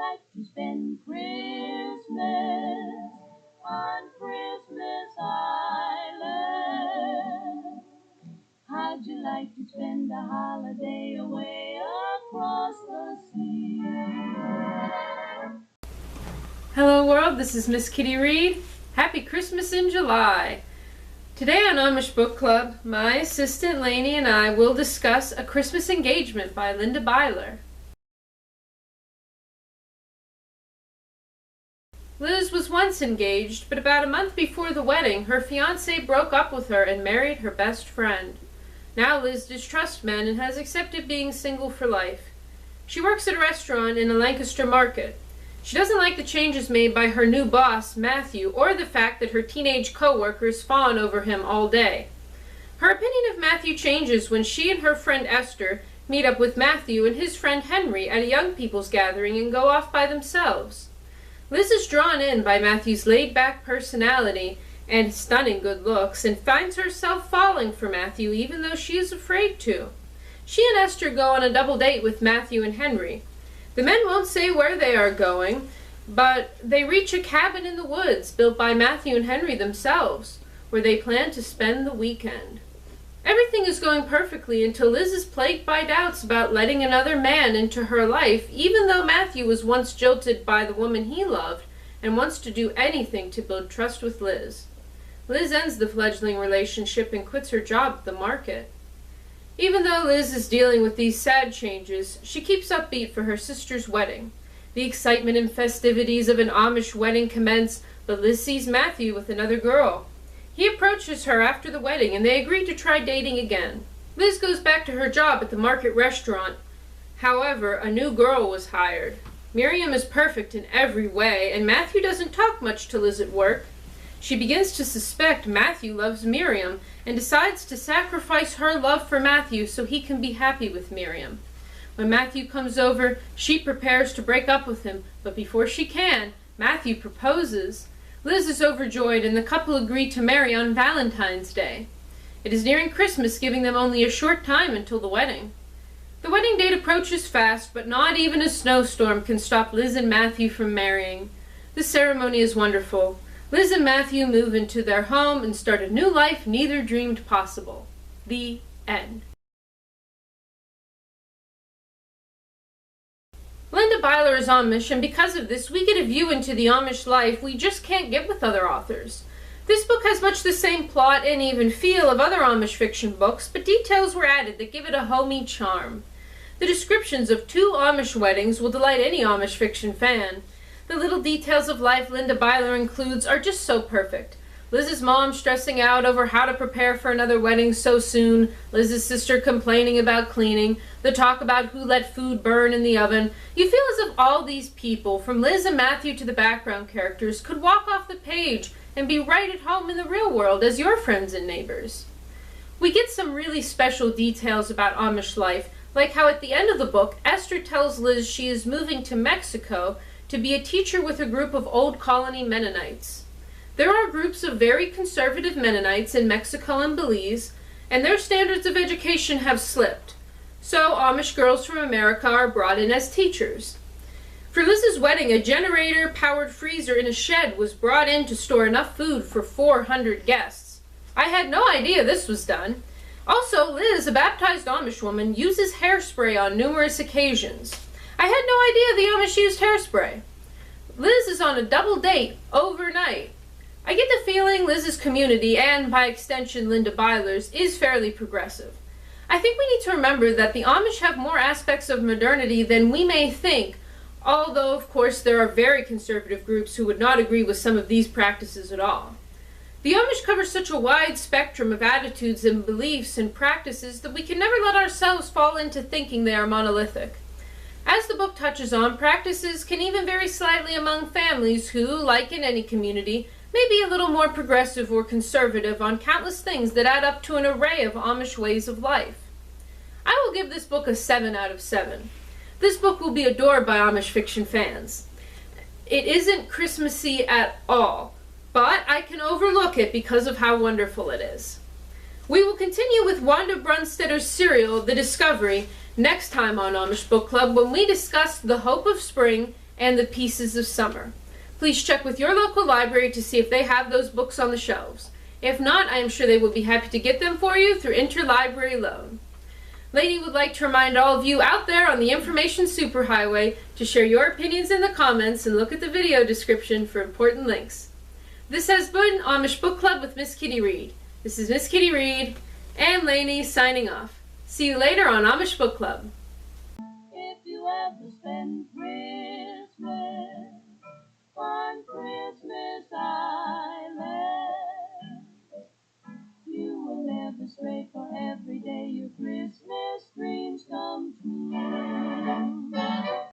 like to spend Christmas on Christmas Island? How'd you like to spend the holiday away across the sea? Hello world, this is Miss Kitty Reed. Happy Christmas in July. Today on Amish Book Club, my assistant Lainey and I will discuss A Christmas Engagement by Linda Byler. Liz was once engaged, but about a month before the wedding, her fiancé broke up with her and married her best friend. Now Liz distrusts men and has accepted being single for life. She works at a restaurant in a Lancaster market. She doesn't like the changes made by her new boss, Matthew, or the fact that her teenage co-workers fawn over him all day. Her opinion of Matthew changes when she and her friend Esther meet up with Matthew and his friend Henry at a young people's gathering and go off by themselves. Liz is drawn in by Matthew's laid-back personality and stunning good looks and finds herself falling for Matthew even though she is afraid to. She and Esther go on a double date with Matthew and Henry. The men won't say where they are going, but they reach a cabin in the woods built by Matthew and Henry themselves, where they plan to spend the weekend. Everything is going perfectly until Liz is plagued by doubts about letting another man into her life, even though Matthew was once jilted by the woman he loved and wants to do anything to build trust with Liz. Liz ends the fledgling relationship and quits her job at the market. Even though Liz is dealing with these sad changes, she keeps upbeat for her sister's wedding. The excitement and festivities of an Amish wedding commence, but Liz sees Matthew with another girl. He approaches her after the wedding and they agree to try dating again. Liz goes back to her job at the market restaurant. However, a new girl was hired. Miriam is perfect in every way, and Matthew doesn't talk much to Liz at work. She begins to suspect Matthew loves Miriam and decides to sacrifice her love for Matthew so he can be happy with Miriam. When Matthew comes over, she prepares to break up with him, but before she can, Matthew proposes. Liz is overjoyed and the couple agree to marry on Valentine's Day. It is nearing Christmas, giving them only a short time until the wedding. The wedding date approaches fast, but not even a snowstorm can stop Liz and Matthew from marrying. The ceremony is wonderful. Liz and Matthew move into their home and start a new life neither dreamed possible. The end. Linda Byler is Amish, and because of this, we get a view into the Amish life we just can't get with other authors. This book has much the same plot and even feel of other Amish fiction books, but details were added that give it a homey charm. The descriptions of 2 Amish weddings will delight any Amish fiction fan. The little details of life Linda Byler includes are just so perfect. Liz's mom stressing out over how to prepare for another wedding so soon, Liz's sister complaining about cleaning, the talk about who let food burn in the oven. You feel as if all these people, from Liz and Matthew to the background characters, could walk off the page and be right at home in the real world as your friends and neighbors. We get some really special details about Amish life, like how at the end of the book, Esther tells Liz she is moving to Mexico to be a teacher with a group of Old Colony Mennonites. There are groups of very conservative Mennonites in Mexico and Belize, and their standards of education have slipped. So Amish girls from America are brought in as teachers. For Liz's wedding, a generator-powered freezer in a shed was brought in to store enough food for 400 guests. I had no idea this was done. Also, Liz, a baptized Amish woman, uses hairspray on numerous occasions. I had no idea the Amish used hairspray. Liz is on a double date overnight. I get the feeling Liz's community, and by extension Linda Byler's, is fairly progressive. I think we need to remember that the Amish have more aspects of modernity than we may think, although of course there are very conservative groups who would not agree with some of these practices at all. The Amish cover such a wide spectrum of attitudes and beliefs and practices that we can never let ourselves fall into thinking they are monolithic. As the book touches on, practices can even vary slightly among families who, like in any community, may be a little more progressive or conservative on countless things that add up to an array of Amish ways of life. I will give this book a 7 out of 7. This book will be adored by Amish fiction fans. It isn't Christmassy at all, but I can overlook it because of how wonderful it is. We will continue with Wanda Brunstetter's serial, The Discovery, next time on Amish Book Club when we discuss The Hope of Spring and The Pieces of Summer. Please check with your local library to see if they have those books on the shelves. If not, I am sure they will be happy to get them for you through interlibrary loan. Lainey would like to remind all of you out there on the information superhighway to share your opinions in the comments and look at the video description for important links. This has been Amish Book Club with Miss Kitty Reed. This is Miss Kitty Reed and Lainey signing off. See you later on Amish Book Club. If you ever spend Christmas on Christmas